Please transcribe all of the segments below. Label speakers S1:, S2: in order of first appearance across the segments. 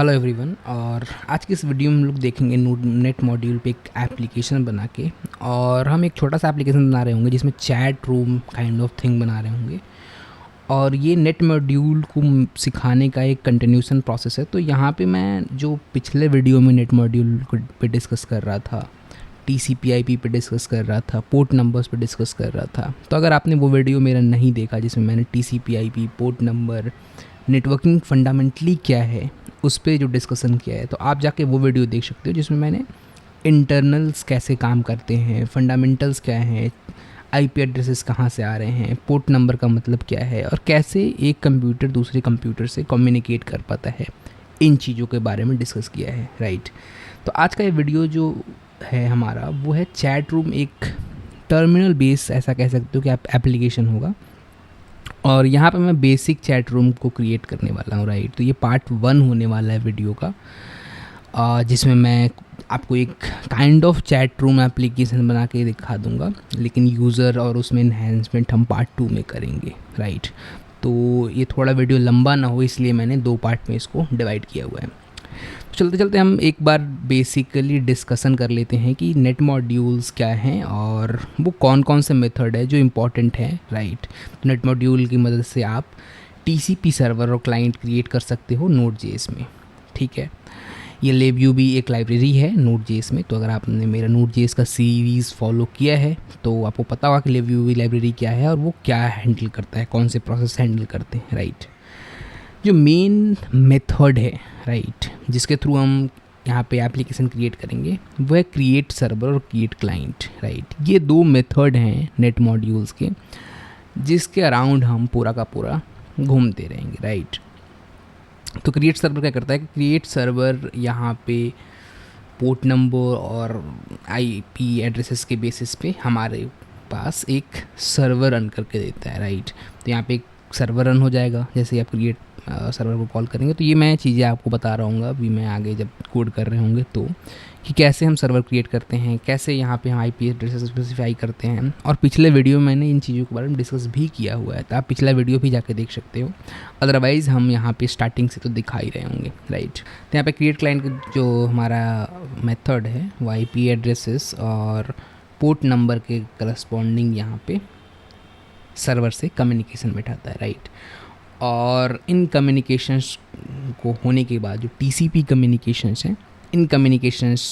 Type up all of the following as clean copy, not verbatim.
S1: Hello everyone. और आज की इस वीडियो में हम लोग देखेंगे नेट मॉड्यूल पे एक एप्लीकेशन बना के, और हम एक छोटा सा एप्लीकेशन बना रहे होंगे जिसमें chat room kind of thing बना रहे होंगे। और ये नेट मॉड्यूल को सिखाने का एक कंटिन्यूसन प्रोसेस है। तो यहाँ पे मैं जो पिछले वीडियो में नेट मॉड्यूल पे डिस्कस कर रहा था, TCP/IP पे डिस्कस कर रहा था, पोर्ट नंबर्स पे डिस्कस कर रहा था। तो अगर आपने वो वीडियो मेरा नहीं देखा जिसमें मैंने TCP/IP, port number, networking fundamentally क्या है, उस पर जो डिस्कशन किया है, तो आप जाके वो वीडियो देख सकते हो जिसमें मैंने इंटरनल्स कैसे काम करते हैं, फंडामेंटल्स क्या हैं, IP एड्रेसेस कहाँ से आ रहे हैं, पोर्ट नंबर का मतलब क्या है, और कैसे एक कंप्यूटर दूसरे कंप्यूटर से कम्युनिकेट कर पाता है, इन चीज़ों के बारे में डिस्कस किया है। राइट। तो आज का ये वीडियो जो है हमारा वो है चैट रूम। एक टर्मिनल बेस ऐसा कह सकते हो कि आप एप्लीकेशन होगा, और यहाँ पे मैं बेसिक चैट रूम को क्रिएट करने वाला हूँ। राइट। तो ये पार्ट 1 होने वाला है वीडियो का, जिसमें मैं आपको एक kind of chat room application बना के दिखा दूंगा, लेकिन यूज़र और उसमें इन्हेंसमेंट हम पार्ट 2 में करेंगे। राइट। तो ये थोड़ा वीडियो लंबा ना हो इसलिए मैंने 2 पार्ट में इसको डिवाइड किया हुआ है। तो चलते चलते हम एक बार बेसिकली डिस्कशन कर लेते हैं कि नेट मॉड्यूल्स क्या हैं और वो कौन कौन से मेथड है जो इम्पॉर्टेंट है। राइट। तो नेट मॉड्यूल की मदद से आप TCP सर्वर और क्लाइंट क्रिएट कर सकते हो Node.js में। ठीक है। ये LabVIEW भी एक लाइब्रेरी है Node.js में। तो अगर आपने मेरा Node.js का सीरीज़ फॉलो किया है तो आपको पता होगा कि LabVIEW भी लाइब्रेरी क्या है और वो क्या हैंडल करता है, कौन से प्रोसेस हैंडल करते हैं। राइट। जो मेन मेथड है, राइट, जिसके थ्रू हम यहाँ पे एप्लीकेशन क्रिएट करेंगे, वो है क्रिएट सर्वर और क्रिएट क्लाइंट। राइट। ये 2 मेथड हैं नेट मॉड्यूल्स के जिसके अराउंड हम पूरा का पूरा घूमते रहेंगे। राइट। तो क्रिएट सर्वर क्या करता है कि क्रिएट सर्वर यहाँ पे पोर्ट नंबर और IP एड्रेसेस के बेसिस पे हमारे पास एक सर्वर रन करके देता है। राइट। तो यहाँ पे एक सर्वर रन हो जाएगा जैसे ही आप क्रिएट सर्वर को कॉल करेंगे। तो ये मैं चीज़ें आपको बता रहा हूँ अभी मैं आगे जब कोड कर रहे होंगे तो, कि कैसे हम सर्वर क्रिएट करते हैं, कैसे यहाँ पे हम IP एड्रेस स्पेसिफाई करते हैं। और पिछले वीडियो में मैंने इन चीज़ों के बारे में डिस्कस भी किया हुआ है, तो आप पिछला वीडियो भी जाके देख सकते हो। अदरवाइज़ हम यहाँ पे स्टार्टिंग से तो दिखा ही रहे होंगे। राइट। तो यहाँ पे क्रिएट क्लाइंट जो हमारा मेथड है वो IP एड्रेसेस और पोर्ट नंबर के करस्पॉन्डिंग यहाँ पे सर्वर से कम्युनिकेशन बैठाता है। राइट। और इन कम्युनिकेशंस को होने के बाद जो TCP कम्युनिकेशंस हैं, इन कम्युनिकेशंस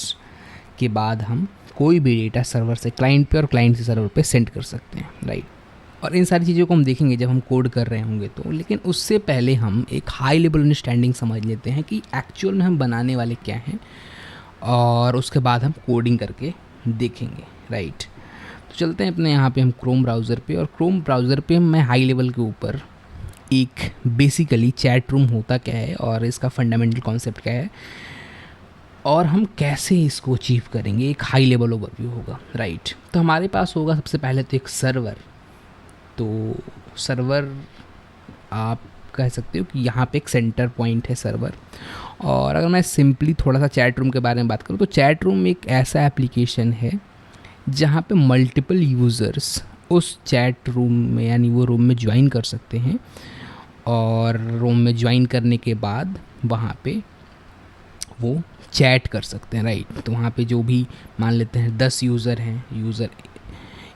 S1: के बाद हम कोई भी डेटा सर्वर से क्लाइंट पे और क्लाइंट से सर्वर पे सेंड कर सकते हैं। राइट। और इन सारी चीज़ों को हम देखेंगे जब हम कोड कर रहे होंगे तो, लेकिन उससे पहले हम एक हाई लेवल अंडरस्टैंडिंग समझ लेते हैं कि एक्चुअल में हम बनाने वाले क्या हैं, और उसके बाद हम कोडिंग करके देखेंगे। राइट। तो चलते हैं अपने यहाँ पे हम क्रोम ब्राउज़र पे, और क्रोम ब्राउज़र पे मैं हाई लेवल के ऊपर एक बेसिकली चैट रूम होता क्या है और इसका फंडामेंटल कॉन्सेप्ट क्या है और हम कैसे इसको अचीव करेंगे, एक हाई लेवल ओवरव्यू होगा। राइट। तो हमारे पास होगा सबसे पहले तो एक सर्वर। तो सर्वर आप कह सकते हो कि यहाँ पे एक सेंटर पॉइंट है सर्वर। और अगर मैं सिंपली थोड़ा सा चैट रूम के बारे में बात करूँ तो चैट रूम एक ऐसा एप्लीकेशन है जहाँ पे मल्टीपल यूज़र्स उस चैट रूम में यानी वो रूम में ज्वाइन कर सकते हैं, और रूम में ज्वाइन करने के बाद वहाँ पे वो चैट कर सकते हैं। राइट। तो वहाँ पे जो भी मान लेते हैं 10 यूज़र हैं, user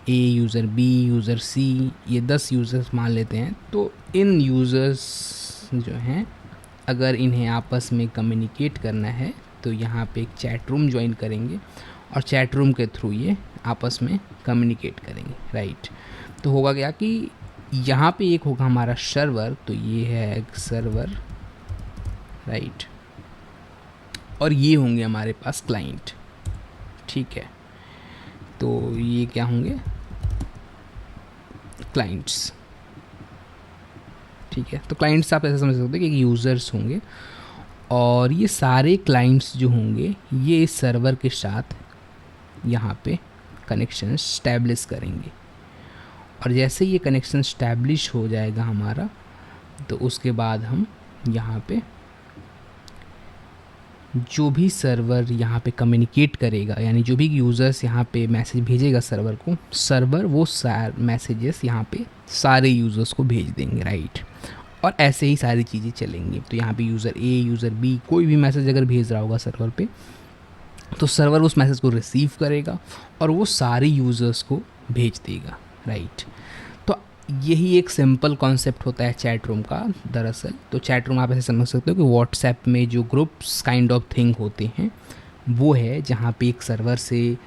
S1: A, user B, user C, ये 10 यूज़र्स मान लेते हैं। तो इन यूज़र्स जो हैं अगर इन्हें आपस में कम्युनिकेट करना है तो यहाँ पे एक चैट रूम ज्वाइन करेंगे और चैट रूम के थ्रू ये आपस में कम्युनिकेट करेंगे। राइट। तो होगा क्या कि यहाँ पे एक होगा हमारा सर्वर, तो ये है एक सर्वर। राइट। और ये होंगे हमारे पास क्लाइंट। ठीक है। तो ये क्या होंगे, क्लाइंट्स। ठीक है। तो क्लाइंट्स आप ऐसे समझ सकते हैं कि यूज़र्स होंगे, और ये सारे क्लाइंट्स जो होंगे ये इस सर्वर के साथ यहाँ पे कनेक्शन स्टैब्लिश करेंगे। और जैसे ये कनेक्शन स्टैब्लिश हो जाएगा हमारा, तो उसके बाद हम यहाँ पे जो भी सर्वर यहाँ पे कम्युनिकेट करेगा, यानी जो भी यूज़र्स यहाँ पे मैसेज भेजेगा सर्वर को, सर्वर वो मैसेजेस यहाँ पे सारे यूज़र्स को भेज देंगे। राइट। और ऐसे ही सारी चीज़ें चलेंगी। तो यहाँ पे यूज़र ए, यूज़र बी कोई भी मैसेज अगर भेज रहा होगा सर्वर पे, तो सर्वर उस मैसेज को रिसीव करेगा और वो सारे यूज़र्स को भेज देगा, राइट। तो यही एक सिंपल कॉन्सेप्ट होता है चैट रूम का दरअसल। तो चैट रूम आप ऐसे समझ सकते हो कि व्हाट्सएप में जो ग्रुप्स काइंड ऑफ थिंग होते हैं वो है जहाँ पे एक सर्वर से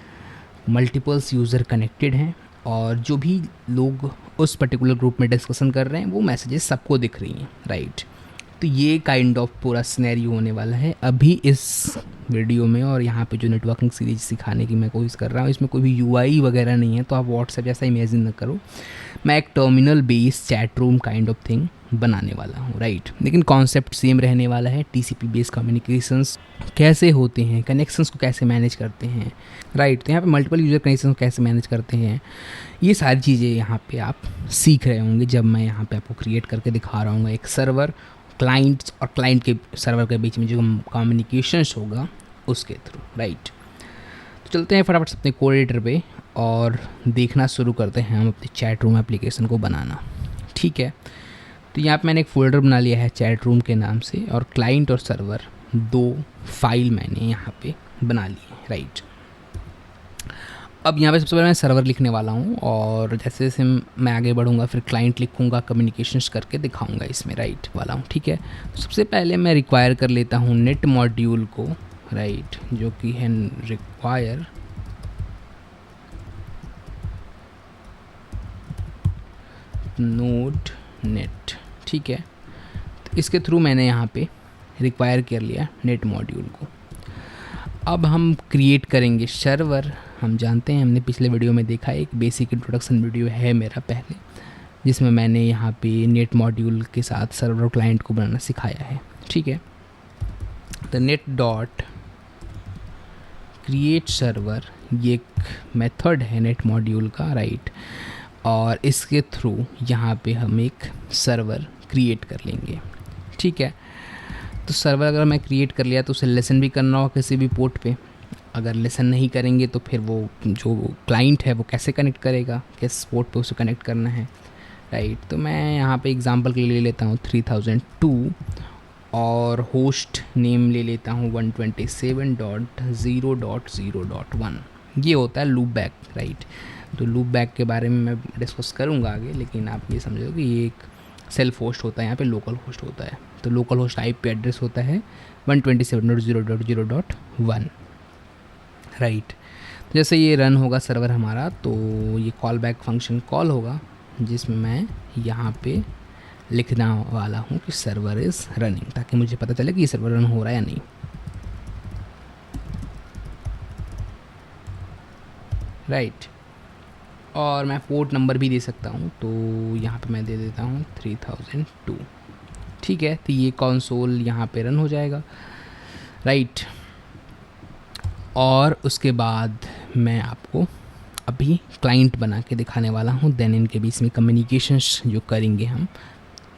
S1: मल्टीपल्स यूज़र कनेक्टेड हैं और जो भी लोग उस पर्टिकुलर ग्रुप में डिस्कशन कर रहे हैं वो मैसेजेस सबको दिख रही हैं, राइट। तो ये काइंड ऑफ पूरा सिनेरियो होने वाला है अभी इस वीडियो में। और यहाँ पे जो नेटवर्किंग सीरीज सिखाने की मैं कोशिश कर रहा हूँ, इसमें कोई भी यूआई वगैरह नहीं है, तो आप व्हाट्सएप जैसा इमेजिन न करो। मैं एक terminal based chat room kind of thing बनाने वाला हूँ, राइट। लेकिन कॉन्सेप्ट सेम रहने वाला है। टीसीपी बेस्ड कम्युनिकेशंस कैसे होते हैं, कनेक्शंस को कैसे मैनेज करते हैं, राइट। तो यहाँ पे मल्टीपल यूज़र कनेक्शन कैसे मैनेज करते हैं, ये सारी चीज़ें यहाँ पे आप सीख रहे होंगे जब मैं यहाँ पे आपको क्रिएट करके दिखा रहा हूँ एक सर्वर, क्लाइंट और क्लाइंट के सर्वर के बीच में जो कम्युनिकेशंस होगा उसके थ्रू, राइट। तो चलते हैं फटाफट से अपने कोड एडिटर पे और देखना शुरू करते हैं हम अपनी चैट रूम एप्लीकेशन को बनाना, ठीक है। तो यहाँ पे मैंने एक फ़ोल्डर बना लिया है चैट रूम के नाम से और क्लाइंट और सर्वर दो फाइल मैंने यहाँ पे बना ली है, राइट। अब यहाँ पे सबसे पहले मैं सर्वर लिखने वाला हूँ और जैसे जैसे मैं आगे बढ़ूँगा फिर क्लाइंट लिखूँगा, कम्युनिकेशंस करके दिखाऊँगा इसमें, राइट वाला हूँ, ठीक है। तो सबसे पहले मैं रिक्वायर कर लेता हूँ नेट मॉड्यूल को, राइट, जो कि है रिक्वायर नोड नेट, ठीक है। तो इसके थ्रू मैंने यहाँ पे रिक्वायर कर लिया नेट मॉड्यूल को। अब हम क्रिएट करेंगे सर्वर। हम जानते हैं, हमने पिछले वीडियो में देखा एक बेसिक इंट्रोडक्शन वीडियो है मेरा पहले, जिसमें मैंने यहाँ पे नेट मॉड्यूल के साथ सर्वर क्लाइंट को बनाना सिखाया है, ठीक है। तो नेट डॉट क्रिएट सर्वर ये एक मेथड है नेट मॉड्यूल का, राइट। और इसके थ्रू यहाँ पे हम एक सर्वर क्रिएट कर लेंगे, ठीक है। तो सर्वर अगर मैं क्रिएट कर लिया तो उसे लिसन भी करना होगा किसी भी पोर्ट पे। अगर लिसन नहीं करेंगे तो फिर वो जो क्लाइंट है वो कैसे कनेक्ट करेगा, किस पोर्ट पे उसे कनेक्ट करना है, राइट। तो मैं यहाँ पे एग्जांपल के लिए ले लेता हूँ 3002 और होस्ट नेम ले लेता हूँ 127.0.0.1। ये होता है लूप बैक, राइट। तो लूप बैक के बारे में मैं डिस्कस करूँगा आगे, लेकिन आप ये समझो कि ये एक सेल्फ होस्ट होता है, यहाँ पे लोकल होस्ट होता है। तो लोकल होस्ट IP एड्रेस होता है 127.0.0.1, राइट। तो जैसे ये रन होगा सर्वर हमारा, तो ये कॉल बैक फंक्शन कॉल होगा जिसमें मैं यहाँ पे लिखना वाला हूँ कि सर्वर इज़ रनिंग, ताकि मुझे पता चले कि ये सर्वर रन हो रहा है या नहीं, राइट। और मैं पोर्ट नंबर भी दे सकता हूँ, तो यहाँ पे मैं दे देता हूँ 3002, ठीक है। तो ये कंसोल यहाँ पे रन हो जाएगा, राइट। और उसके बाद मैं आपको अभी क्लाइंट बना के दिखाने वाला हूँ, देन इनके बीच में कम्युनिकेशंस जो करेंगे हम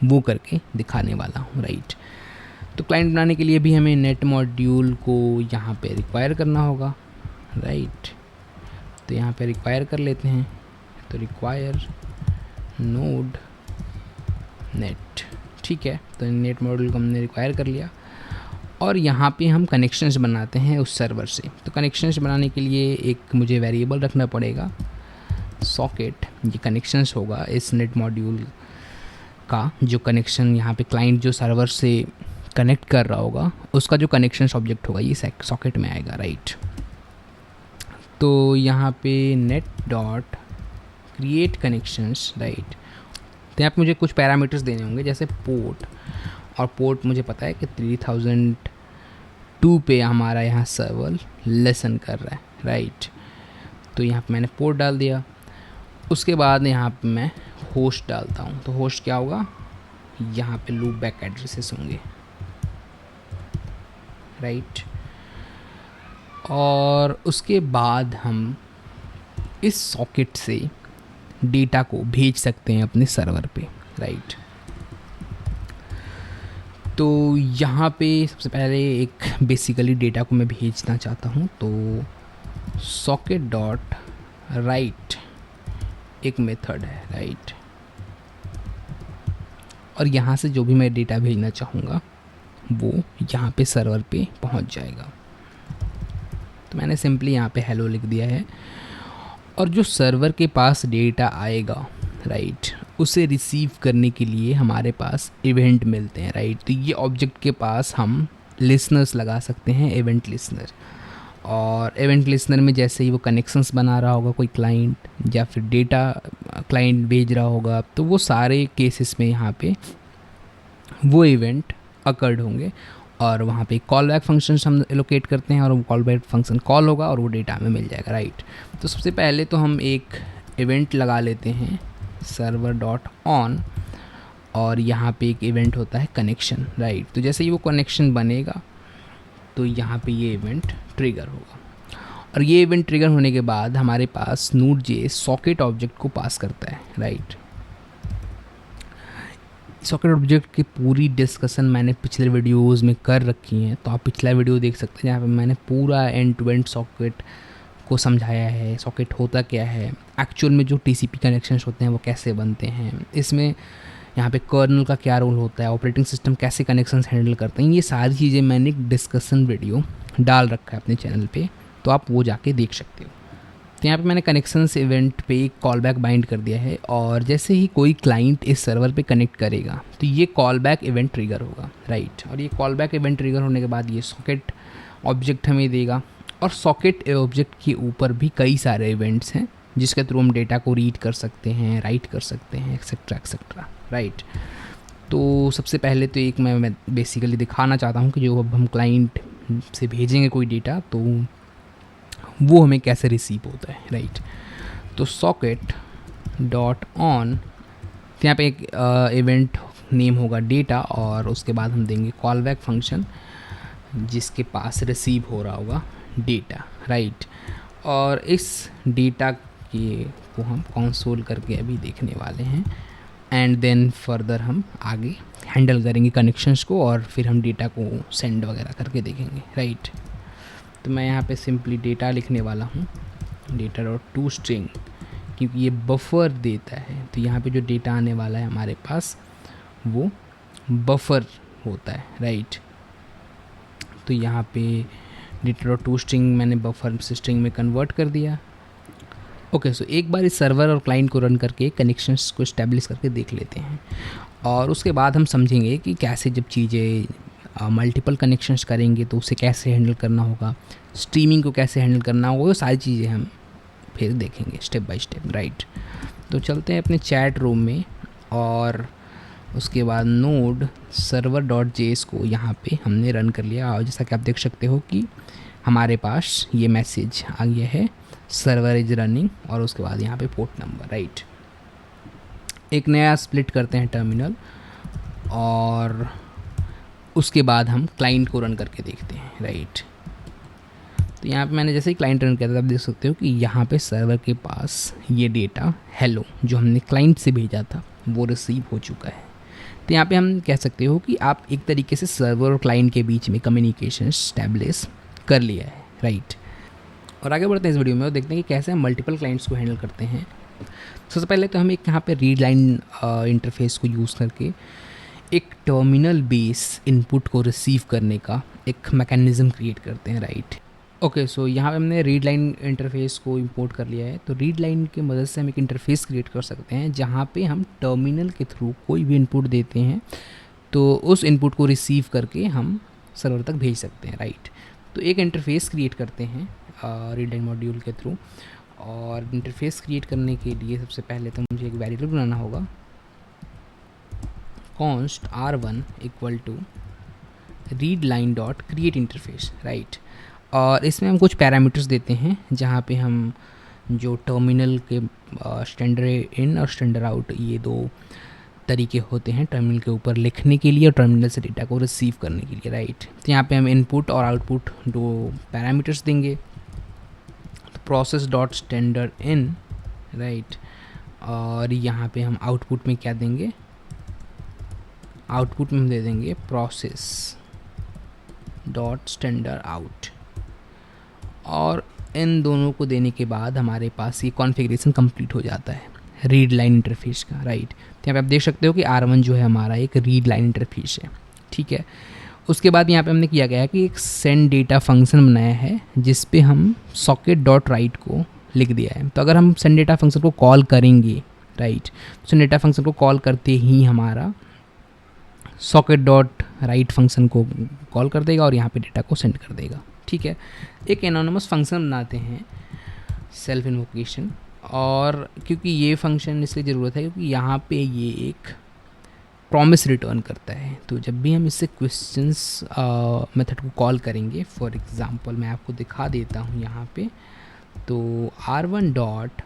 S1: वो करके दिखाने वाला हूँ, राइट। तो क्लाइंट बनाने के लिए भी हमें नेट मॉड्यूल को यहाँ पे रिक्वायर करना होगा, राइट। तो यहाँ पे रिक्वायर कर लेते हैं, तो रिक्वायर नोड नेट, ठीक है। तो नेट मॉड्यूल को हमने रिक्वायर कर लिया और यहाँ पे हम कनेक्शंस बनाते हैं उस सर्वर से। तो कनेक्शंस बनाने के लिए एक मुझे वेरिएबल रखना पड़ेगा, सॉकेट। ये कनेक्शंस होगा इस नेट मॉड्यूल का, जो कनेक्शन यहाँ पे क्लाइंट जो सर्वर से कनेक्ट कर रहा होगा उसका जो कनेक्शंस ऑब्जेक्ट होगा ये सॉकेट में आएगा, राइट। तो यहाँ पे net dot create connections, right. तो यहाँ पे मुझे कुछ पैरामीटर्स देने होंगे, जैसे पोर्ट, और पोर्ट मुझे पता है कि 3002 पे हमारा यहाँ सर्वर लिसन कर रहा है, राइट। तो यहाँ पे मैंने पोर्ट डाल दिया। उसके बाद यहाँ पे मैं होस्ट डालता हूँ। तो होस्ट क्या होगा, यहाँ पे लूप बैक एड्रेसेस होंगे, राइट। और उसके बाद हम इस सॉकेट से डेटा को भेज सकते हैं अपने सर्वर पे, राइट। तो यहाँ पे सबसे पहले एक बेसिकली डेटा को मैं भेजना चाहता हूँ, तो सॉकेट डॉट राइट एक मेथड है, राइट। और यहाँ से जो भी मैं डेटा भेजना चाहूँगा वो यहाँ पे सर्वर पे पहुँच जाएगा। तो मैंने सिंपली यहाँ पे हेलो लिख दिया है, और जो सर्वर के पास डेटा आएगा राइट, उसे रिसीव करने के लिए हमारे पास इवेंट मिलते हैं राइट। तो ये ऑब्जेक्ट के पास हम लिसनर्स लगा सकते हैं, इवेंट लिसनर। और इवेंट लिसनर में जैसे ही वो कनेक्शंस बना रहा होगा कोई क्लाइंट या फिर डेटा क्लाइंट भेज रहा होगा, तो वो सारे केसेस में यहाँ पे वो इवेंट अकर्ड होंगे, और वहाँ पे कॉल बैक फंक्शन हम एलोकेट करते हैं और वो कॉल बैक फंक्शन कॉल होगा और वो डेटा में मिल जाएगा राइट। तो सबसे पहले तो हम एक इवेंट लगा लेते हैं सर्वर डॉट ऑन, और यहाँ पे एक इवेंट होता है कनेक्शन राइट। तो जैसे ही वो कनेक्शन बनेगा तो यहाँ पे ये इवेंट ट्रिगर होगा, और ये इवेंट ट्रिगर होने के बाद हमारे पास Node.js सॉकेट ऑब्जेक्ट को पास करता है राइट। सॉकेट ऑब्जेक्ट की पूरी डिस्कशन मैंने पिछले वीडियोस में कर रखी है, तो आप पिछला वीडियो देख सकते हैं जहाँ पे मैंने पूरा एंड टू एंड सॉकेट को समझाया है, सॉकेट होता क्या है, एक्चुअल में जो टीसीपी कनेक्शंस होते हैं वो कैसे बनते हैं, इसमें यहाँ पे कर्नल का क्या रोल होता है, ऑपरेटिंग सिस्टम कैसे कनेक्शंस हैंडल करते हैं, ये सारी चीज़ें मैंने एक डिस्कशन वीडियो डाल रखा है अपने चैनल पे, तो आप वो जाके देख सकते हो। तो यहाँ पे मैंने कनेक्शंस इवेंट पे एक कॉल बैक बाइंड कर दिया है, और जैसे ही कोई क्लाइंट इस सर्वर पे कनेक्ट करेगा तो ये कॉल बैक इवेंट ट्रिगर होगा राइट। और ये कॉल बैक इवेंट ट्रिगर होने के बाद ये सॉकेट ऑब्जेक्ट हमें देगा, और सॉकेट ऑब्जेक्ट के ऊपर भी कई सारे इवेंट्स हैं जिसके थ्रू हम डेटा को रीड कर सकते हैं, राइट कर सकते हैं, एक्सेट्रा राइट। तो सबसे पहले तो एक मैं बेसिकली दिखाना चाहता हूँ कि जो अब हम क्लाइंट से भेजेंगे कोई डेटा तो वो हमें कैसे रिसीव होता है राइट। तो सॉकेट डॉट ऑन, तो यहाँ पे एक इवेंट नेम होगा डेटा, और उसके बाद हम देंगे कॉल बैक फंक्शन जिसके पास रिसीव हो रहा होगा डेटा राइट। और इस डेटा को हम कंसोल करके अभी देखने वाले हैं, एंड देन फर्दर हम आगे हैंडल करेंगे कनेक्शंस को, और फिर हम डेटा को सेंड वगैरह करके देखेंगे राइट। तो मैं यहाँ पे सिंपली डेटा लिखने वाला हूँ, डेटा डॉट टू स्ट्रिंग, क्योंकि ये बफर देता है। तो यहाँ पे जो डेटा आने वाला है हमारे पास वो बफर होता है राइट। तो यहाँ पे डेटा डॉट टू स्ट्रिंग मैंने बफर से स्ट्रिंग में कन्वर्ट कर दिया। ओके, सो एक बार इस सर्वर और क्लाइंट को रन करके कनेक्शंस को इस्टेब्लिश करके देख लेते हैं, और उसके बाद हम समझेंगे कि कैसे जब चीज़ें मल्टीपल कनेक्शंस करेंगे तो उसे कैसे हैंडल करना होगा, स्ट्रीमिंग को कैसे हैंडल करना होगा, वो सारी चीज़ें हम फिर देखेंगे स्टेप बाय स्टेप राइट। तो चलते हैं अपने चैट रूम में, और उसके बाद नोड सर्वर डॉट जेएस को यहाँ पे हमने रन कर लिया, और जैसा कि आप देख सकते हो कि हमारे पास ये मैसेज आ गया है सर्वर इज रनिंग, और उसके बाद यहाँ पे पोर्ट नंबर राइट। एक नया स्प्लिट करते हैं टर्मिनल, और उसके बाद हम क्लाइंट को रन करके देखते हैं राइट। तो यहाँ पे मैंने जैसे ही क्लाइंट रन किया था, आप देख सकते हो कि यहाँ पे सर्वर के पास ये डेटा हेलो जो हमने क्लाइंट से भेजा था वो रिसीव हो चुका है। तो यहाँ पे हम कह सकते हो कि आप एक तरीके से सर्वर और क्लाइंट के बीच में कम्युनिकेशन इस्टेब्लिश कर लिया है राइट। और आगे बढ़ते हैं इस वीडियो में और देखते हैं कि कैसे हम मल्टीपल क्लाइंट्स को हैंडल करते हैं। सबसे पहले तो हम एक यहाँ पे रीड लाइन इंटरफेस को यूज़ करके एक टर्मिनल बेस इनपुट को रिसीव करने का एक मैकेनिज़्म क्रिएट करते हैं राइट। ओके, सो यहाँ पे हमने रीड लाइन इंटरफेस को इंपोर्ट कर लिया है। तो रीड लाइन की मदद से हम एक इंटरफेस क्रिएट कर सकते हैं जहाँ पे हम टर्मिनल के थ्रू कोई भी इनपुट देते हैं तो उस इनपुट को रिसीव करके हम सर्वर तक भेज सकते हैं राइट। तो एक इंटरफेस क्रिएट करते हैं रीड लाइन मॉड्यूल के थ्रू, और इंटरफेस क्रिएट करने के लिए सबसे पहले तो मुझे एक वेरिएबल बनाना होगा, const r1 equal to read line dot create interface right. और इसमें हम कुछ पैरामीटर्स देते हैं जहाँ पे हम जो टर्मिनल के स्टैंडर्ड इन और स्टैंडर्ड आउट ये दो तरीके होते हैं टर्मिनल के ऊपर लिखने के लिए और टर्मिनल से डेटा को रिसीव करने के लिए राइट। तो यहाँ पे हम इनपुट और आउटपुट दो पैरामीटर्स देंगे, तो process dot standard in right, और यहाँ पे हम आउटपुट में क्या देंगे, आउटपुट में हम दे देंगे प्रोसेस डॉट स्टैंडर्ड आउट। और इन दोनों को देने के बाद हमारे पास ये कॉन्फ़िगरेशन कंप्लीट हो जाता है रीड लाइन इंटरफेस का, राइट। तो यहाँ पे आप देख सकते हो कि R1 जो है हमारा एक रीड लाइन इंटरफेस है, ठीक है। उसके बाद यहाँ पे हमने किया गया कि एक सेंड डेटा फंक्शन बनाया है जिस पे हम सॉकेट डॉट राइट को लिख दिया है। तो अगर हम सेंड डेटा फंक्शन को कॉल करेंगे, राइट, सेंड डेटा फंक्शन को कॉल करते ही हमारा सॉकेट डॉट राइट फंक्शन को कॉल कर देगा और यहाँ पे डेटा को सेंड कर देगा, ठीक है। एक एनोनिमस फंक्शन बनाते हैं सेल्फ इन्वोकेशन, और क्योंकि ये फंक्शन इसलिए ज़रूरत है क्योंकि यहाँ पे ये एक प्रॉमिस रिटर्न करता है। तो जब भी हम इससे क्वेश्चंस मेथड को कॉल करेंगे, फॉर एग्जांपल मैं आपको दिखा देता हूँ यहाँ पे, तो R1 डॉट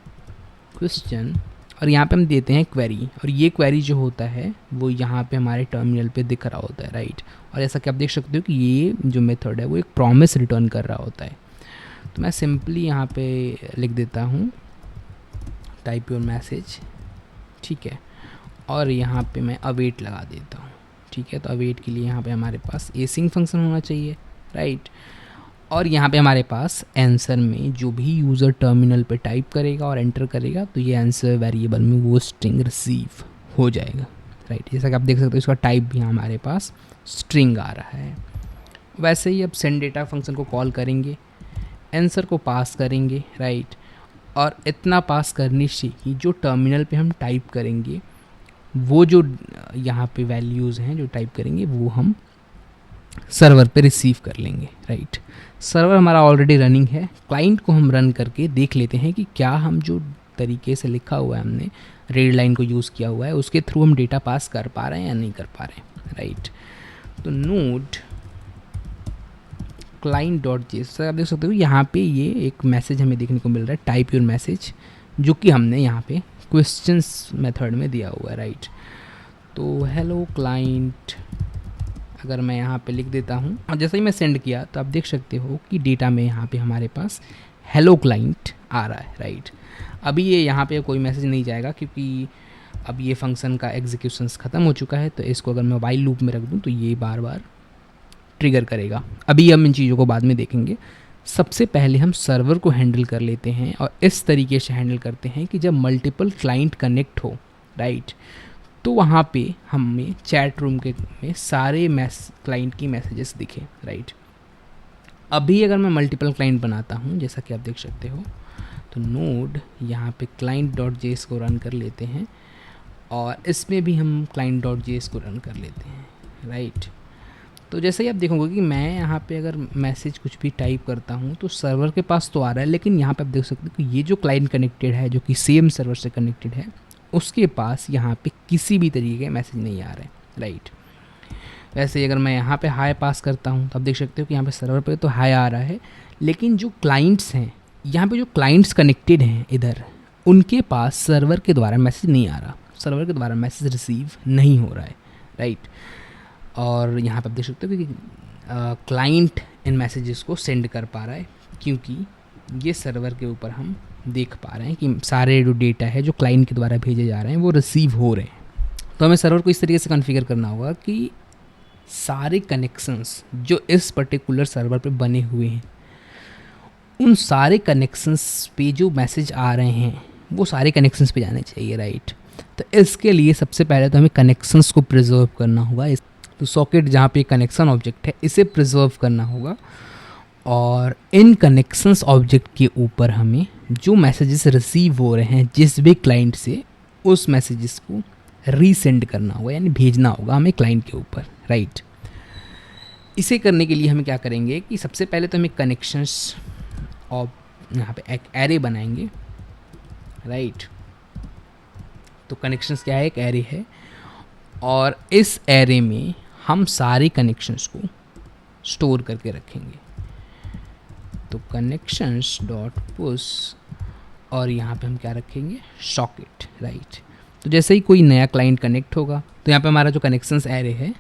S1: क्वेश्चन और यहाँ पे हम देते हैं क्वेरी, और ये क्वेरी जो होता है वो यहाँ पे हमारे टर्मिनल पे दिख रहा होता है, राइट। और जैसा कि आप देख सकते हो कि ये जो मेथड है वो एक प्रॉमिस रिटर्न कर रहा होता है। तो मैं सिंपली यहाँ पे लिख देता हूँ टाइप योर मैसेज, ठीक है, और यहाँ पे मैं अवेट लगा देता हूँ, ठीक है। तो अवेट के लिए यहाँ पे हमारे पास एसिंग फंक्शन होना चाहिए, राइट। और यहाँ पे हमारे पास आंसर में जो भी यूज़र टर्मिनल पे टाइप करेगा और एंटर करेगा तो ये आंसर वेरिएबल में वो स्ट्रिंग रिसीव हो जाएगा, राइट। जैसा कि आप देख सकते हो इसका टाइप भी हमारे पास स्ट्रिंग आ रहा है। वैसे ही अब सेंड डेटा फंक्शन को कॉल करेंगे, आंसर को पास करेंगे, राइट, और इतना पास करने से कि जो टर्मिनल पे हम टाइप करेंगे वो जो यहाँ पे वैल्यूज़ हैं जो टाइप करेंगे वो हम सर्वर पे रिसीव कर लेंगे, राइट। सर्वर हमारा ऑलरेडी रनिंग है, क्लाइंट को हम रन करके देख लेते हैं कि क्या हम जो तरीके से लिखा हुआ है, हमने रीड लाइन को यूज़ किया हुआ है, उसके थ्रू हम डेटा पास कर पा रहे हैं या नहीं कर पा रहे हैं, राइट। तो नोड क्लाइंट डॉट जेस, आप देख सकते हो यहाँ पे ये एक मैसेज हमें देखने को मिल रहा है, टाइप योर मैसेज, जो कि हमने यहाँ पे क्वेश्चंस मेथड में दिया हुआ है, राइट। तो हेलो क्लाइंट अगर मैं यहाँ पे लिख देता हूँ और जैसे ही मैं सेंड किया तो आप देख सकते हो कि डेटा में यहाँ पे हमारे पास हेलो क्लाइंट आ रहा है, राइट। अभी ये यहाँ पे कोई मैसेज नहीं जाएगा क्योंकि अब ये फंक्शन का एग्जीक्यूशंस ख़त्म हो चुका है। तो इसको अगर मैं वाइल लूप में रख दूँ तो ये बार बार ट्रिगर करेगा। अभी हम इन चीज़ों को बाद में देखेंगे। सबसे पहले हम सर्वर को हैंडल कर लेते हैं और इस तरीके से हैंडल करते हैं कि जब मल्टीपल क्लाइंट कनेक्ट हो, राइट, तो वहाँ पे हमें चैट रूम के में सारे क्लाइंट की मैसेजेस दिखे, राइट। अभी अगर मैं मल्टीपल क्लाइंट बनाता हूँ जैसा कि आप देख सकते हो, तो नोड यहाँ पे क्लाइंट डॉट जेएस को रन कर लेते हैं और इसमें भी हम क्लाइंट डॉट जेएस को रन कर लेते हैं, राइट। तो जैसे ही आप देखोगे कि मैं यहाँ पे अगर मैसेज कुछ भी टाइप करता हूँ तो सर्वर के पास तो आ रहा है, लेकिन यहाँ पे आप देख सकते हो कि ये जो क्लाइंट कनेक्टेड है जो कि सेम सर्वर से कनेक्टेड है उसके पास यहाँ पे किसी भी तरीके के मैसेज नहीं आ रहे, राइट। वैसे ही अगर मैं यहाँ पे हाई पास करता हूँ तो आप देख सकते हो कि यहाँ पे सर्वर पे तो हाई आ रहा है, लेकिन जो क्लाइंट्स हैं यहाँ पे जो क्लाइंट्स कनेक्टेड हैं इधर उनके पास सर्वर के द्वारा मैसेज नहीं आ रहा, सर्वर के द्वारा मैसेज रिसीव नहीं हो रहा है, राइट। और यहाँ पे आप देख सकते हो कि क्लाइंट इन मैसेजेस को सेंड कर पा रहा है क्योंकि ये सर्वर के ऊपर हम देख पा रहे हैं कि सारे जो डेटा है जो क्लाइंट के द्वारा भेजे जा रहे हैं वो रिसीव हो रहे हैं। तो हमें सर्वर को इस तरीके से कॉन्फ़िगर करना होगा कि सारे कनेक्शंस जो इस पर्टिकुलर सर्वर पे बने हुए हैं उन सारे कनेक्शंस पे जो मैसेज आ रहे हैं वो सारे कनेक्शंस पे जाने चाहिए, राइट। तो इसके लिए सबसे पहले तो हमें कनेक्शंस को प्रिजर्व करना होगा। तो सॉकेट जहाँ पे कनेक्शन ऑब्जेक्ट है इसे प्रिजर्व करना होगा और इन कनेक्शंस ऑब्जेक्ट के ऊपर हमें जो मैसेजेस रिसीव हो रहे हैं जिस भी क्लाइंट से उस मैसेजेस को रीसेंड करना होगा, यानी भेजना होगा हमें क्लाइंट के ऊपर, राइट। इसे करने के लिए हमें क्या करेंगे कि सबसे पहले तो हमें कनेक्शंस और यहाँ पे एक एरे बनाएंगे, राइट। तो कनेक्शंस क्या है, एक एरे है और इस एरे में हम सारे कनेक्शंस को स्टोर करके रखेंगे। तो कनेक्शंस डॉट पुश और यहाँ पे हम क्या रखेंगे, सॉकेट, राइट। तो जैसे ही कोई नया क्लाइंट कनेक्ट होगा तो यहाँ पे हमारा जो कनेक्शंस एरे है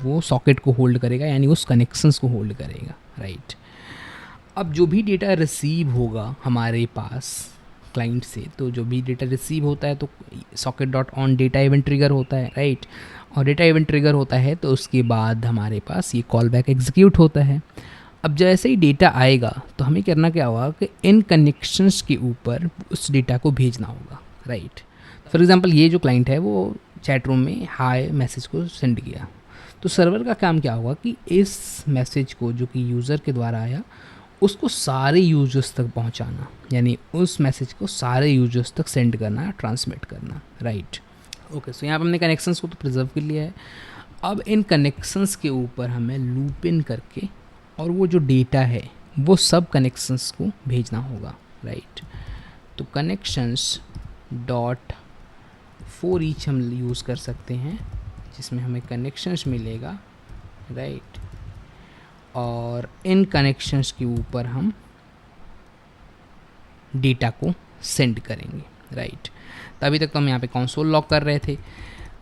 S1: वो सॉकेट को होल्ड करेगा, यानी उस कनेक्शंस को होल्ड करेगा, राइट। अब जो भी डेटा रिसीव होगा हमारे पास क्लाइंट से, तो जो भी डेटा रिसीव होता है तो socket dot on data event trigger होता है, राइट। और डेटा इवेंट ट्रिगर होता है तो उसके बाद हमारे पास ये कॉल बैक एग्जीक्यूट होता है। अब जैसे ही डेटा आएगा तो हमें करना क्या होगा कि इन कनेक्शंस के ऊपर उस डेटा को भेजना होगा, राइट। फॉर एग्जांपल ये जो क्लाइंट है वो चैट रूम में हाय मैसेज को सेंड किया, तो सर्वर का काम क्या होगा कि इस मैसेज को जो कि यूज़र के द्वारा आया उसको सारे यूजर्स तक पहुंचाना, यानी उस मैसेज को सारे यूजर्स तक सेंड करना, ट्रांसमिट करना, राइट। ओके, सो यहाँ पर हमने कनेक्शंस को तो प्रिजर्व कर लिया है। अब इन कनेक्शंस के ऊपर हमें लूप इन करके और वो जो डेटा है वो सब कनेक्शंस को भेजना होगा, राइट। तो कनेक्शंस डॉट फॉर ईच हम यूज़ कर सकते हैं, जिसमें हमें कनेक्शंस मिलेगा, राइट। और इन कनेक्शंस के ऊपर हम डेटा को सेंड करेंगे, राइट। तो अभी तक तो हम यहाँ पे कंसोल लॉग कर रहे थे।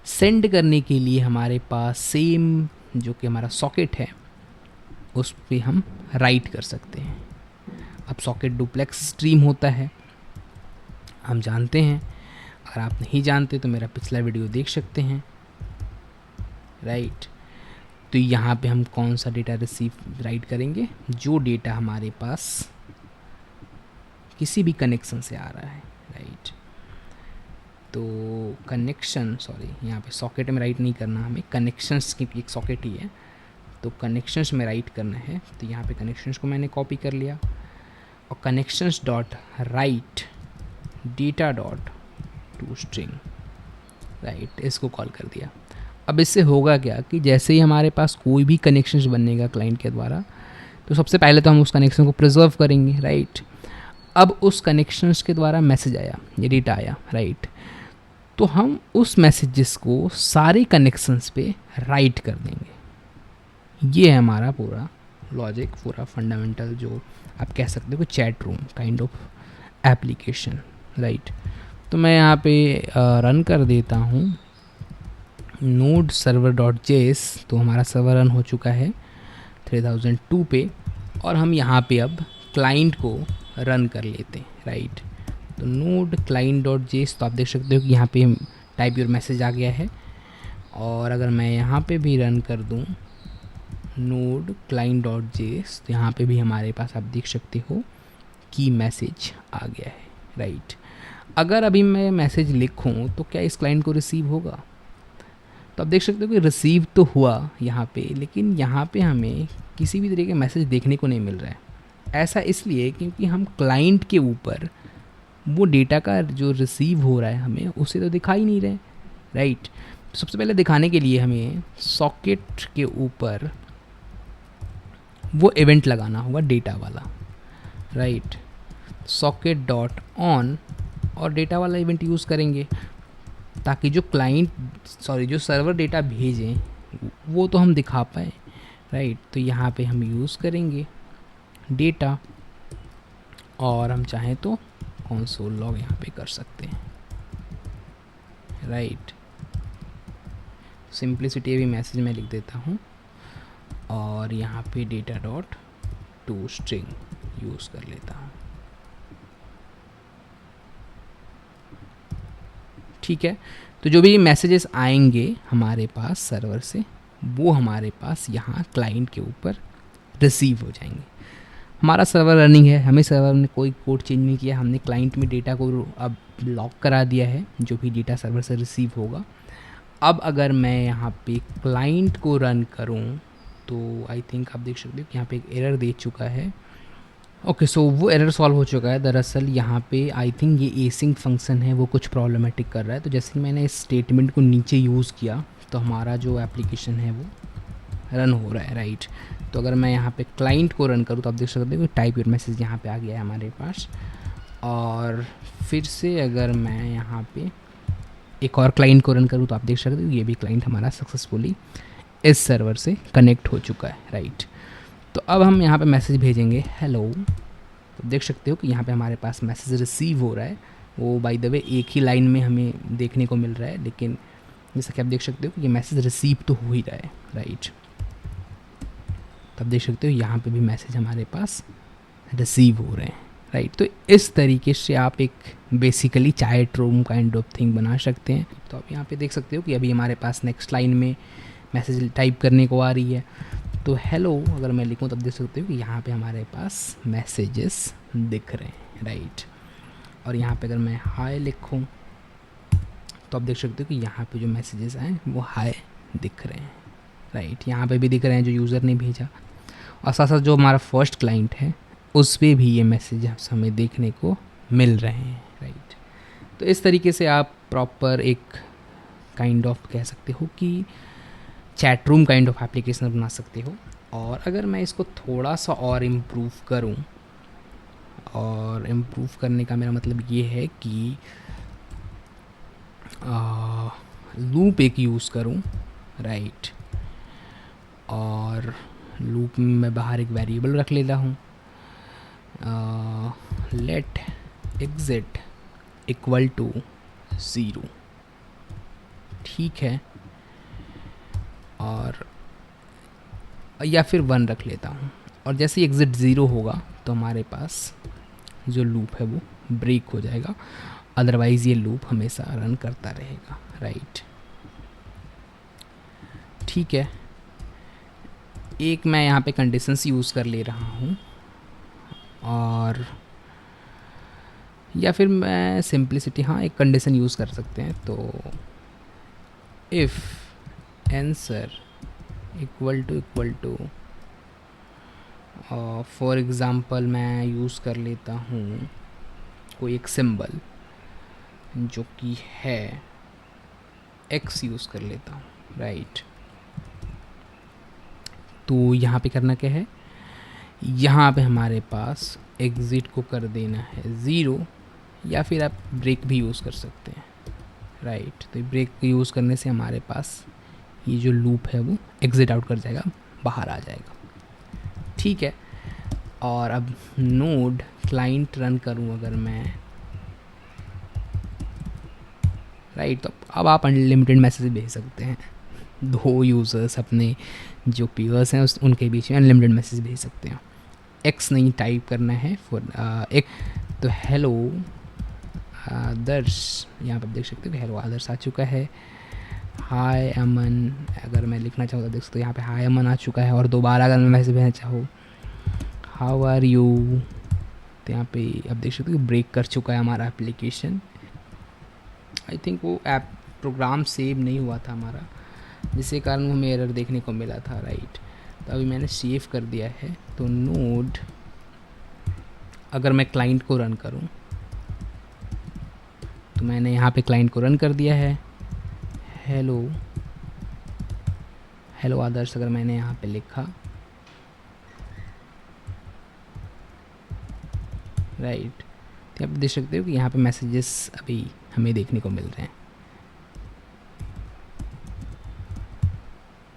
S1: सेंड करने के लिए हमारे पास सेम जो कि हमारा सॉकेट है उस पे हम राइट कर सकते हैं। अब सॉकेट डुप्लेक्स स्ट्रीम होता है, हम जानते हैं। अगर आप नहीं जानते तो मेरा पिछला वीडियो देख सकते हैं, राइट। तो यहाँ पे हम कौन सा डेटा रिसीव राइट करेंगे, जो डेटा हमारे पास किसी भी कनेक्शन से आ रहा है, राइट। तो कनेक्शन, सॉरी यहाँ पे सॉकेट में राइट नहीं करना हमें, कनेक्शंस की एक सॉकेट ही है, तो कनेक्शंस में राइट करना है। तो यहाँ पे कनेक्शंस को मैंने कॉपी कर लिया और connections dot right data dot to string, right, इसको कॉल कर दिया। अब इससे होगा क्या कि जैसे ही हमारे पास कोई भी कनेक्शंस बनेगा क्लाइंट के द्वारा, तो सबसे पहले तो हम उस कनेक्शन को प्रिजर्व करेंगे, राइट। अब उस कनेक्शंस के द्वारा मैसेज आया, ये डेटा आया, राइट, तो हम उस मैसेजेस को सारे कनेक्शंस पे राइट कर देंगे। ये है हमारा पूरा लॉजिक, पूरा फंडामेंटल, जो आप कह सकते हो chat room kind of application, right. तो मैं यहाँ पे रन कर देता हूँ नोड सर्वर डॉट जेएस। तो हमारा सर्वर रन हो चुका है 3002 पे, और हम यहाँ पे अब क्लाइंट को रन कर लेते हैं, राइट। तो नोड क्लाइंट डॉट जेएस, तो आप देख सकते हो कि यहाँ पे टाइप योर मैसेज आ गया है। और अगर मैं यहाँ पे भी रन कर दूँ नोड क्लाइंट डॉट जेएस, तो यहाँ पे भी हमारे पास आप देख सकते हो कि मैसेज आ गया है, राइट। अगर अभी मैं मैसेज लिखूँ तो क्या इस क्लाइंट को रिसीव होगा? तो आप देख सकते हो कि रिसीव तो हुआ यहाँ पे, लेकिन यहाँ पे हमें किसी भी तरीके का मैसेज देखने को नहीं मिल रहा है। ऐसा इसलिए क्योंकि हम क्लाइंट के ऊपर वो डेटा का जो रिसीव हो रहा है हमें उसे तो दिखाई नहीं रहे, राइट। तो सबसे पहले दिखाने के लिए हमें सॉकेट के ऊपर वो इवेंट लगाना होगा डेटा वाला, राइट। सॉकेट डॉट ऑन और डेटा वाला इवेंट यूज़ करेंगे, ताकि जो जो सर्वर डेटा भेजें वो तो हम दिखा पाए, राइट। तो यहाँ पे हम यूज़ करेंगे डेटा, और हम चाहें तो कंसोल लॉग यहाँ पे कर सकते हैं, राइट। सिंप्लिसिटी भी मैसेज में लिख देता हूँ, और यहाँ पे data dot to string use कर लेता हूँ, ठीक है। तो जो भी मैसेजेस आएंगे हमारे पास सर्वर से, वो हमारे पास यहाँ क्लाइंट के ऊपर रिसीव हो जाएंगे। हमारा सर्वर रनिंग है, हमें सर्वर ने कोई कोड चेंज नहीं किया, हमने क्लाइंट में डेटा को अब लॉक करा दिया है, जो भी डेटा सर्वर से रिसीव होगा। अब अगर मैं यहाँ पे क्लाइंट को रन करूँ तो आई थिंक आप देख सकते हो कि यहाँ पे एक एरर दे चुका है। ओके, सो वो एरर सॉल्व हो चुका है। दरअसल यहाँ पे आई थिंक ये एसिंक फंक्शन है वो कुछ प्रॉब्लमेटिक कर रहा है। तो जैसे मैंने इस स्टेटमेंट को नीचे यूज़ किया तो हमारा जो एप्लीकेशन है वो रन हो रहा है, राइट। तो अगर मैं यहाँ पे क्लाइंट को रन करूँ तो आप देख सकते हो कि टाइप योर मैसेज यहाँ पे आ गया है हमारे पास। और फिर से अगर मैं यहाँ पे एक और क्लाइंट को रन करूँ तो आप देख सकते हो ये भी क्लाइंट हमारा सक्सेसफुली इस सर्वर से कनेक्ट हो चुका है, राइट। तो अब हम यहाँ पे मैसेज भेजेंगे हेलो, तो देख सकते हो कि यहाँ पे हमारे पास मैसेज रिसीव हो रहा है। वो बाय द वे एक ही लाइन में हमें देखने को मिल रहा है, लेकिन जैसा कि आप देख सकते हो कि ये मैसेज रिसीव तो हो ही रहा है, राइट। तो आप देख सकते हो यहाँ पे भी मैसेज हमारे पास रिसीव हो रहे हैं, राइट। तो इस तरीके से आप एक basically chat room kind of thing बना सकते हैं। तो आप यहाँ पे देख सकते हो कि अभी हमारे पास नेक्स्ट लाइन में मैसेज टाइप करने को आ रही है। तो हेलो अगर मैं लिखूँ तब देख सकते हो कि यहाँ पे हमारे पास मैसेजेस दिख रहे हैं, राइट। और यहाँ पे अगर मैं हाय लिखूँ तो आप देख सकते हो कि यहाँ पे जो मैसेजेस आए वो हाय दिख रहे हैं, राइट। यहाँ पे भी दिख रहे हैं जो यूज़र ने भेजा, और साथ साथ जो हमारा फर्स्ट क्लाइंट है उस पर भी ये मैसेज हमें देखने को मिल रहे हैं, राइट। तो इस तरीके से आप प्रॉपर एक काइंड ऑफ कह सकते हो कि chat room kind of application बना सकते हो। और अगर मैं इसको थोड़ा सा और इम्प्रूव करूं, और इम्प्रूव करने का मेरा मतलब ये है कि लूप एक यूज़ करूं, राइट। और लूप में मैं बाहर एक वेरिएबल रख लेता हूं, लेट एग्जिट इक्वल टू 0, ठीक है। और या फिर 1 रख लेता हूँ, और जैसे ही एग्ज़िट 0 होगा तो हमारे पास जो लूप है वो ब्रेक हो जाएगा, अदरवाइज़ ये लूप हमेशा रन करता रहेगा, राइट। ठीक है, एक मैं यहाँ पे कंडीशंस यूज़ कर ले रहा हूँ, और या फिर मैं सिंप्लिसिटी, हाँ एक कंडीशन यूज़ कर सकते हैं। तो if answer equal to for example मैं यूज़ कर लेता हूँ कोई एक सिंबल जो कि है x यूज़ कर लेता हूँ, राइट। तो यहाँ पे करना क्या है, यहाँ पे हमारे पास एग्ज़िट को कर देना है 0, या फिर आप ब्रेक भी यूज़ कर सकते हैं, राइट। तो ब्रेक को यूज़ करने से हमारे पास ये जो लूप है वो एग्ज़िट आउट कर जाएगा, बाहर आ जाएगा, ठीक है। और अब नोड क्लाइंट रन करूं अगर मैं, राइट। तो अब आप अनलिमिटेड मैसेज भेज सकते हैं, 2 यूज़र्स अपने जो पीयर्स हैं उनके बीच में अनलिमिटेड मैसेज भेज सकते हैं। एक्स नहीं टाइप करना है फॉर एक, तो हेलो आदर्श, यहाँ पर देख सकते हो हेलो आदर्श आ चुका है। हाय अमन अगर मैं लिखना चाहूँ तो देख सकते हो यहाँ पे हाय अमन आ चुका है। और दोबारा अगर मैं मैसेज भेजना चाहूँ हाउ आर यू, तो यहाँ पे अब देख सकते हो ब्रेक कर चुका है हमारा एप्लीकेशन। आई थिंक वो ऐप प्रोग्राम सेव नहीं हुआ था हमारा, जिसके कारण हमें एरर देखने को मिला था, राइट। तो अभी मैंने सेव कर दिया है। तो नोड अगर मैं क्लाइंट को रन करूं, तो मैंने यहाँ पे क्लाइंट को रन कर दिया है। हेलो आदर्श अगर मैंने यहाँ पे लिखा, राइट। तो आप देख सकते हो कि यहाँ पे मैसेजेस अभी हमें देखने को मिल रहे हैं,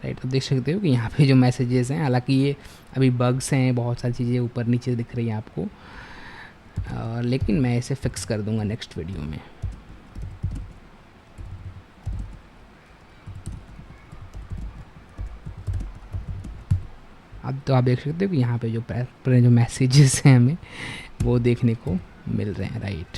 S1: राइट। तो देख सकते हो कि यहाँ पे जो मैसेजेस हैं, हालांकि ये अभी बग्स हैं, बहुत सारी चीज़ें ऊपर नीचे दिख रही हैं आपको, लेकिन मैं इसे फिक्स कर दूंगा नेक्स्ट वीडियो में। अब तो आप देख सकते हो कि यहाँ पे जो मैसेजेस हैं हमें वो देखने को मिल रहे हैं, राइट।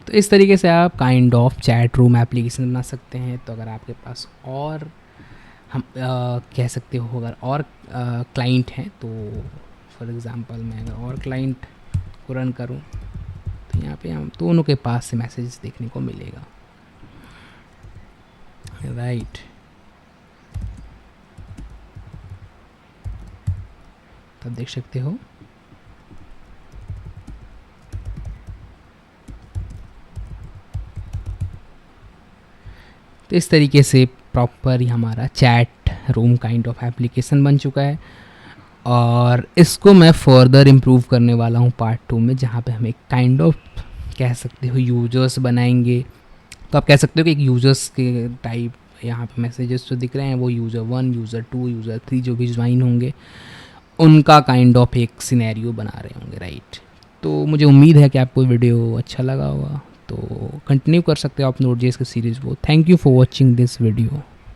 S1: तो इस तरीके से आप kind of chat room application बना सकते हैं। तो अगर आपके पास और हम कह सकते हो अगर और क्लाइंट हैं, तो फॉर एग्ज़ाम्पल मैं अगर और क्लाइंट को रन करूं, तो यहाँ पे हम दोनों के पास से मैसेजेस देखने को मिलेगा, राइट। तो आप देख सकते हो तो इस तरीके से प्रॉपर ही हमारा chat room kind of application बन चुका है। और इसको मैं फर्दर इम्प्रूव करने वाला हूँ पार्ट 2 में, जहाँ पे हम एक काइंड ऑफ कह सकते हो यूजर्स बनाएंगे। तो आप कह सकते हो कि एक यूजर्स के टाइप यहाँ पे मैसेजेस जो दिख रहे हैं वो यूज़र 1, यूज़र 2, यूज़र 3 जो भी ज्वाइन होंगे उनका काइंड ऑफ एक सिनेरियो बना रहे होंगे, राइट। तो मुझे उम्मीद है कि आपको वीडियो अच्छा लगा होगा, तो कंटिन्यू कर सकते हो आप नोड.जेएस की सीरीज़ को। Thank you for watching this video.